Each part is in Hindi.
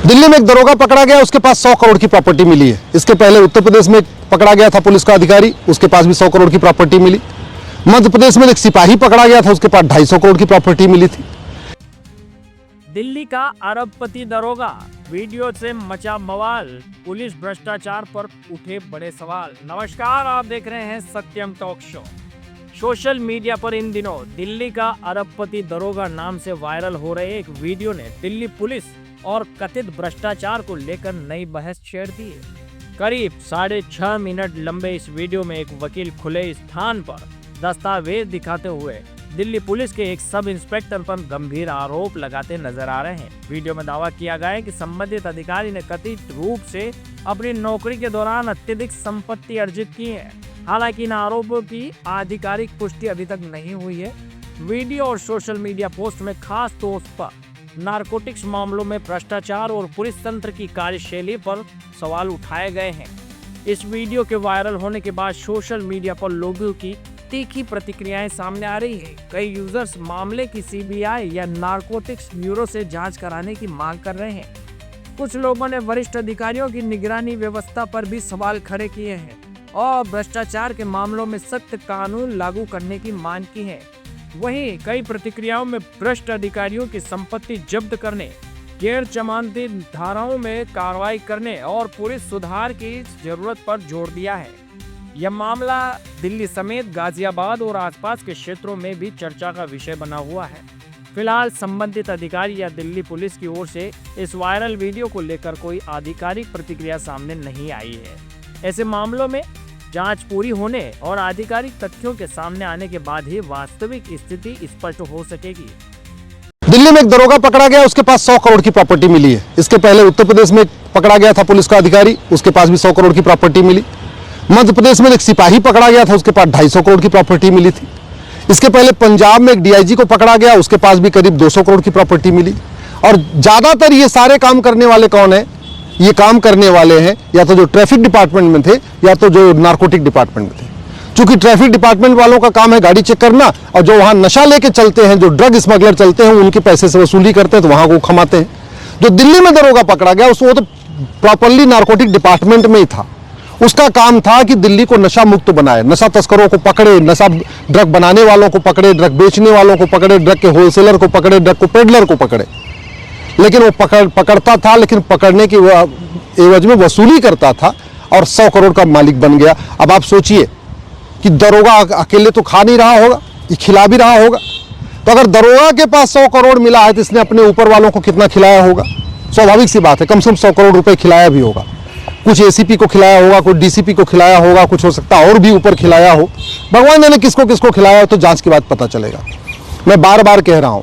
दिल्ली में एक दरोगा पकड़ा गया, उसके पास 100 करोड़ की प्रॉपर्टी मिली है। इसके पहले उत्तर प्रदेश में पकड़ा गया था पुलिस का अधिकारी, उसके पास भी 100 करोड़ की प्रॉपर्टी मिली। मध्य प्रदेश में एक सिपाही पकड़ा गया था, उसके पास 250 करोड़ की प्रॉपर्टी मिली थी। दिल्ली का अरबपति दरोगा, वीडियो से मचा बवाल, पुलिस भ्रष्टाचार पर उठे बड़े सवाल। नमस्कार, आप देख रहे हैं सत्यम टॉक शो। सोशल मीडिया पर इन दिनों दिल्ली का अरबपति दरोगा नाम से वायरल हो रहे एक वीडियो ने दिल्ली पुलिस और कथित भ्रष्टाचार को लेकर नई बहस छेड़ दी है। करीब 6.5 मिनट लंबे इस वीडियो में एक वकील खुले स्थान पर दस्तावेज दिखाते हुए दिल्ली पुलिस के एक सब इंस्पेक्टर पर गंभीर आरोप लगाते नजर आ रहे हैं। वीडियो में दावा किया गया है कि संबंधित अधिकारी ने कथित रूप से अपनी नौकरी के दौरान अत्यधिक संपत्ति अर्जित की है। हालांकि इन आरोपों की आधिकारिक पुष्टि अभी तक नहीं हुई है। वीडियो और सोशल मीडिया पोस्ट में खास तौर पर नारकोटिक्स मामलों में भ्रष्टाचार और पुलिस तंत्र की कार्यशैली पर सवाल उठाए गए हैं। इस वीडियो के वायरल होने के बाद सोशल मीडिया पर लोगों की तीखी प्रतिक्रियाएं सामने आ रही है। कई यूजर्स मामले की सीबीआई या नारकोटिक्स ब्यूरो से जांच कराने की मांग कर रहे हैं। कुछ लोगों ने वरिष्ठ अधिकारियों की निगरानी व्यवस्था पर भी सवाल खड़े किए हैं और भ्रष्टाचार के मामलों में सख्त कानून लागू करने की मांग की है। वहीं कई प्रतिक्रियाओं में भ्रष्ट अधिकारियों की संपत्ति जब्त करने, गैर जमानती धाराओं में कार्रवाई करने और पुलिस सुधार की जरूरत पर जोर दिया है। यह मामला दिल्ली समेत गाजियाबाद और आसपास के क्षेत्रों में भी चर्चा का विषय बना हुआ है। फिलहाल संबंधित अधिकारी या दिल्ली पुलिस की ओर से इस वायरल वीडियो को लेकर कोई आधिकारिक प्रतिक्रिया सामने नहीं आई है। ऐसे मामलों में जांच पूरी होने और आधिकारिक तथ्यों के सामने आने के बाद ही वास्तविक स्थिति स्पष्ट हो सकेगी। दिल्ली में एक दरोगा पकड़ा गया, उसके पास 100 करोड़ की प्रॉपर्टी मिली है। इसके पहले उत्तर प्रदेश में पकड़ा गया था पुलिस का अधिकारी, उसके पास भी 100 करोड़ की प्रॉपर्टी मिली। मध्य प्रदेश में एक सिपाही पकड़ा गया था, उसके पास 250 करोड़ की प्रॉपर्टी मिली थी। इसके पहले पंजाब में एक डीआईजी को पकड़ा गया, उसके पास भी करीब 200 करोड़ की प्रॉपर्टी मिली। और ज्यादातर ये सारे काम करने वाले कौन है? ये काम करने वाले हैं या तो जो ट्रैफिक डिपार्टमेंट में थे या तो जो नारकोटिक डिपार्टमेंट में थे। क्योंकि ट्रैफिक डिपार्टमेंट वालों का काम है गाड़ी चेक करना, और जो वहां नशा लेके चलते हैं, जो ड्रग स्मगलर चलते हैं, उनके पैसे से वसूली करते हैं, तो वहां को खमाते हैं। जो दिल्ली में दरोगा पकड़ा गया वो तो प्रॉपरली नारकोटिक डिपार्टमेंट में ही था। उसका काम था कि दिल्ली को नशा मुक्त बनाए, नशा तस्करों को पकड़े, नशा ड्रग बनाने वालों को पकड़े, ड्रग बेचने वालों को पकड़े, ड्रग के होलसेलर को पकड़े, ड्रग को पेडलर को पकड़े। लेकिन वो पकड़ता था, लेकिन पकड़ने की एवज में वसूली करता था और 100 करोड़ का मालिक बन गया। अब आप सोचिए कि दरोगा अकेले तो खा नहीं रहा होगा, ये खिला भी रहा होगा। तो अगर दरोगा के पास 100 करोड़ मिला है तो इसने अपने ऊपर वालों को कितना खिलाया होगा? स्वाभाविक सी बात है, कम से कम 100 करोड़ रुपए खिलाया भी होगा। कुछ एसीपी को खिलाया होगा, कुछ डीसीपी को खिलाया होगा, कुछ हो सकता है और भी ऊपर खिलाया हो। भगवान जाने किसको किसको खिलाया हो, तो जांच के बाद पता चलेगा। मैं बार बार कह रहा हूं,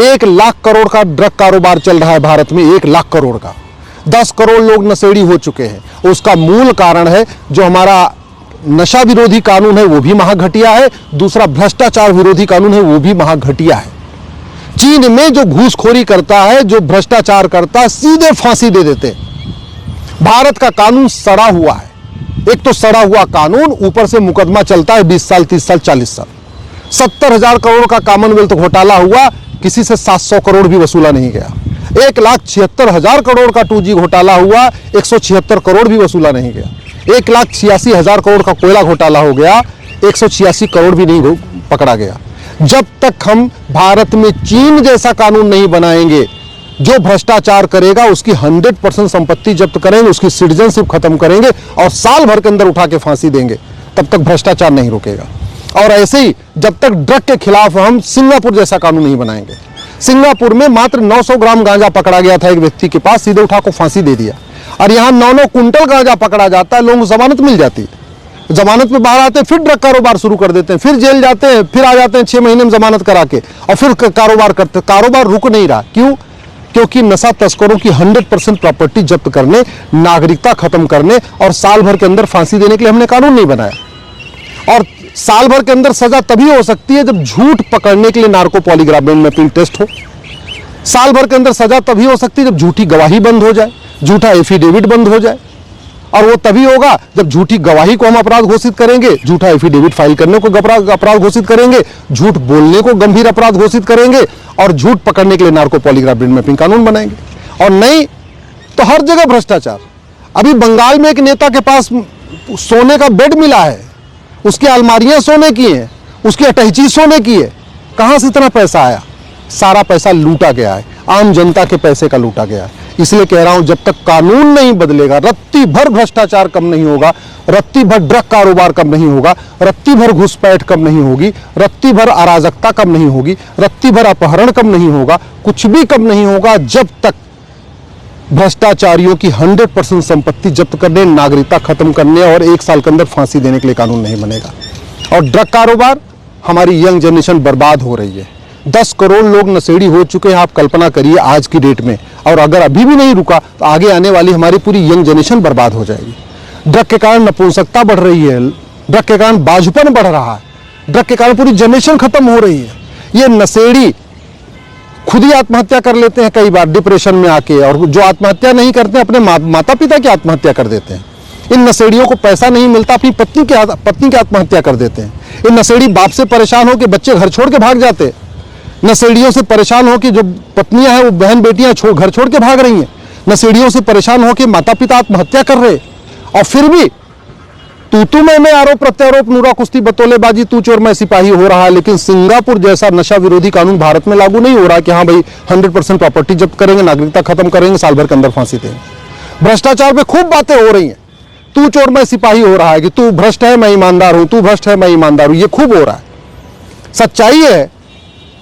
1 लाख करोड़ का ड्रग कारोबार चल रहा है भारत में, 1 लाख करोड़ का। 10 करोड़ लोग नशेड़ी हो चुके हैं। उसका मूल कारण है जो हमारा नशा विरोधी कानून है वो भी महाघटिया है, दूसरा भ्रष्टाचार विरोधी कानून है वो भी महाघटिया है। चीन में जो घूसखोरी करता है, जो भ्रष्टाचार करता है, सीधे फांसी दे देते हैं। भारत का कानून सड़ा हुआ है। एक तो सड़ा हुआ कानून, ऊपर से मुकदमा चलता है 20 साल, 30 साल, 40 साल। 70,000 करोड़ का कॉमनवेल्थ घोटाला हुआ, किसी से 700 करोड़ भी वसूला नहीं गया। 1,76,000 करोड़ का 2G घोटाला हुआ, 176 करोड़ भी वसूला नहीं गया। 1,86,000 करोड़ का कोयला घोटाला हो गया, 186 करोड़ भी नहीं पकड़ा गया। जब तक हम भारत में चीन जैसा कानून नहीं बनाएंगे, जो भ्रष्टाचार करेगा उसकी 100% संपत्ति जब्त करेंगे, उसकी सिटीजनशिप खत्म करेंगे और साल भर के अंदर उठा के फांसी देंगे, तब तक भ्रष्टाचार नहीं रुकेगा। और ऐसे ही जब तक ड्रग के खिलाफ हम सिंगापुर जैसा कानून नहीं बनाएंगे। सिंगापुर में मात्र 900 ग्राम गांजा पकड़ा गया था एक व्यक्ति के पास, सीधे उठा को फांसी दे दिया। और यहाँ 9-9 कुंटल गांजा पकड़ा जाता है, लोगों को जमानत मिल जाती है। जमानत में बाहर आते हैं, फिर ड्रग कारोबार शुरू कर देते हैं, फिर जेल जाते हैं, फिर आ जाते हैं 6 महीने में जमानत करा के, और फिर कारोबार करते। कारोबार रुक नहीं रहा, क्यों? क्योंकि नशा तस्करों की 100% प्रॉपर्टी जब्त करने, नागरिकता खत्म करने और साल भर के अंदर फांसी देने के लिए हमने कानून नहीं बनाया। और साल भर के अंदर सजा तभी हो सकती है जब झूठ पकड़ने के लिए नार्को पॉलीग्राफ मैपिंग टेस्ट हो। साल भर के अंदर सजा तभी हो सकती है जब झूठी गवाही बंद हो जाए, झूठा एफिडेविट बंद हो जाए। और वो तभी होगा जब झूठी गवाही को हम अपराध घोषित करेंगे, झूठा एफिडेविट फाइल करने को अपराध घोषित करेंगे, झूठ बोलने को गंभीर अपराध घोषित करेंगे और झूठ पकड़ने के लिए नार्को पॉलीग्राफ ब्रेन मैपिंग कानून बनाएंगे। और नहीं तो हर जगह भ्रष्टाचार। अभी बंगाल में एक नेता के पास सोने का बेड मिला है, उसकी अलमारियां सोने की हैं, उसकी अटैची सोने की है। कहां से इतना पैसा आया? सारा पैसा लूटा गया है, आम जनता के पैसे का लूटा गया है। इसलिए कह रहा हूं, जब तक कानून नहीं बदलेगा, रत्ती भर भ्रष्टाचार कम नहीं होगा, रत्ती भर ड्रग कारोबार कम नहीं होगा, रत्ती भर घुसपैठ कम नहीं होगी, रत्ती भर अराजकता कम नहीं होगी, रत्ती भर अपहरण कम नहीं होगा, कुछ भी कम नहीं होगा, जब तक भ्रष्टाचारियों की 100% संपत्ति जब्त करने, नागरिकता खत्म करने और 1 साल के अंदर फांसी देने के लिए कानून नहीं बनेगा। और ड्रग कारोबार, हमारी यंग जनरेशन बर्बाद हो रही है। 10 करोड़ लोग नशेड़ी हो चुके हैं, आप कल्पना करिए आज की डेट में। और अगर अभी भी नहीं रुका तो आगे आने वाली हमारी पूरी यंग जनरेशन बर्बाद हो जाएगी। ड्रग के कारण नपुंसकता बढ़ रही है, ड्रग के कारण बाजुपन बढ़ रहा है, ड्रग के कारण पूरी जनरेशन खत्म हो रही है। ये नशेड़ी खुद ही आत्महत्या कर लेते हैं कई बार डिप्रेशन में आके, और जो आत्महत्या नहीं करते अपने माता पिता की आत्महत्या कर देते हैं। इन नशेड़ियों को पैसा नहीं मिलता, अपनी पत्नी की आत्महत्या कर देते हैं। इन नशेड़ी बाप से परेशान हो कि बच्चे घर छोड़ के भाग जाते, नशेड़ियों से परेशान हो कि जो पत्नियां हैं वो बहन बेटियां घर छोड़ के भाग रही हैं, नशेड़ियों से परेशान हो कि माता पिता आत्महत्या कर रहे। और फिर भी तू मैं आरोप प्रत्यारोप, नूरा कुश्ती, बतौलेबाजी, तू चोर मैं सिपाही हो रहा है। लेकिन सिंगापुर जैसा नशा विरोधी कानून भारत में लागू नहीं हो रहा कि हाँ भाई 100% प्रॉपर्टी जब्त करेंगे, नागरिकता खत्म करेंगे, साल भर के अंदर फांसी देंगे। भ्रष्टाचार पे खूब बातें हो रही हैं, तू चोर मैं सिपाही हो रहा है कि तू भ्रष्ट है मैं ईमानदार हूं, तू भ्रष्ट है मैं ईमानदार हूं, ये खूब हो रहा है। सच्चाई है,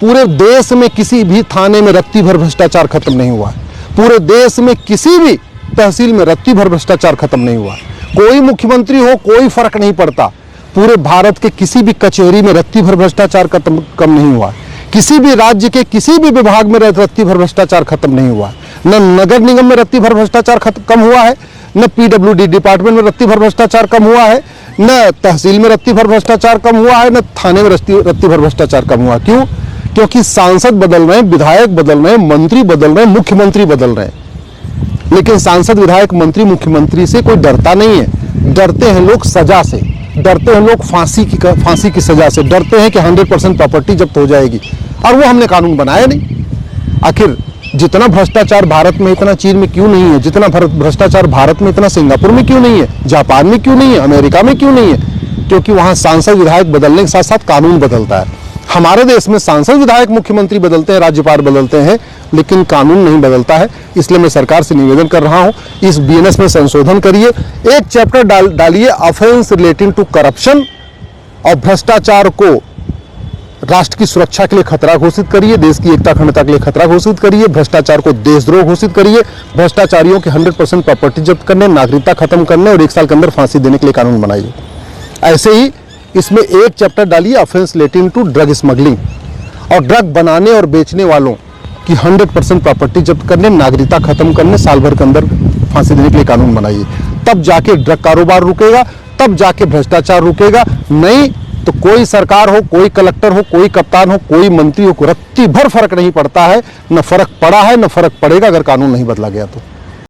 पूरे देश में किसी भी थाने में रत्ती भर भ्रष्टाचार खत्म नहीं हुआ है। पूरे देश में किसी भी तहसील में रत्ती भर भ्रष्टाचार खत्म नहीं हुआ है। कोई मुख्यमंत्री हो, कोई फर्क नहीं पड़ता, पूरे भारत के किसी भी कचहरी में रत्ती भर भ्रष्टाचार कम नहीं हुआ है। किसी भी राज्य के किसी भी विभाग में रत्ती भर भ्रष्टाचार खत्म नहीं हुआ है। न नगर निगम में रत्ती भर भ्रष्टाचार कम हुआ है, न PWD डिपार्टमेंट में रत्ती भर भ्रष्टाचार कम हुआ है, न तहसील में रत्ती भर भ्रष्टाचार कम हुआ है, न थाने में रत्ती भर भ्रष्टाचार कम हुआ। क्यों? क्योंकि सांसद बदल रहे हैं, विधायक बदल रहे हैं, मंत्री बदल रहे हैं, मुख्यमंत्री बदल रहे हैं। लेकिन सांसद, विधायक, मंत्री, मुख्यमंत्री से कोई डरता नहीं है। डरते हैं लोग सजा से, डरते हैं लोग फांसी की सजा से, डरते हैं कि 100% प्रॉपर्टी जब्त हो जाएगी। और वो हमने कानून बनाया नहीं। आखिर जितना भ्रष्टाचार भारत में इतना चीन में क्यों नहीं है, जितना भ्रष्टाचार भारत में इतना सिंगापुर में क्यों नहीं है, जापान में क्यों नहीं है, अमेरिका में क्यों नहीं है? क्योंकि वहां सांसद विधायक बदलने के साथ साथ कानून बदलता है। हमारे देश में सांसद विधायक मुख्यमंत्री बदलते हैं, राज्यपाल बदलते हैं, लेकिन कानून नहीं बदलता है। इसलिए मैं सरकार से निवेदन कर रहा हूं, इस BNS में संशोधन करिए, एक चैप्टर डालिए ऑफेंस रिलेटिंग टू करप्शन, और भ्रष्टाचार को राष्ट्र की सुरक्षा के लिए खतरा घोषित करिए, देश की एकता अखंडता के लिए खतरा घोषित करिए, भ्रष्टाचार को देशद्रोह घोषित करिए, भ्रष्टाचारियों के 100% प्रॉपर्टी जब्त करने, नागरिकता खत्म करने और 1 साल के अंदर फांसी देने के लिए कानून बनाइए। ऐसे ही इसमें एक चैप्टर डालिए offence relating to drug smuggling, और ड्रग बनाने और बेचने वालों की 100% प्रॉपर्टी जब्त करने, नागरिकता खत्म करने, साल भर के अंदर फांसी देने के लिए कानून बनाइए। तब जाके ड्रग कारोबार रुकेगा, तब जाके भ्रष्टाचार रुकेगा। नहीं तो कोई सरकार हो, कोई कलेक्टर हो, कोई कप्तान हो, कोई मंत्री हो, रत्ती भर फर्क नहीं पड़ता है। न फर्क पड़ा है, न फर्क पड़ेगा अगर कानून नहीं बदला गया तो।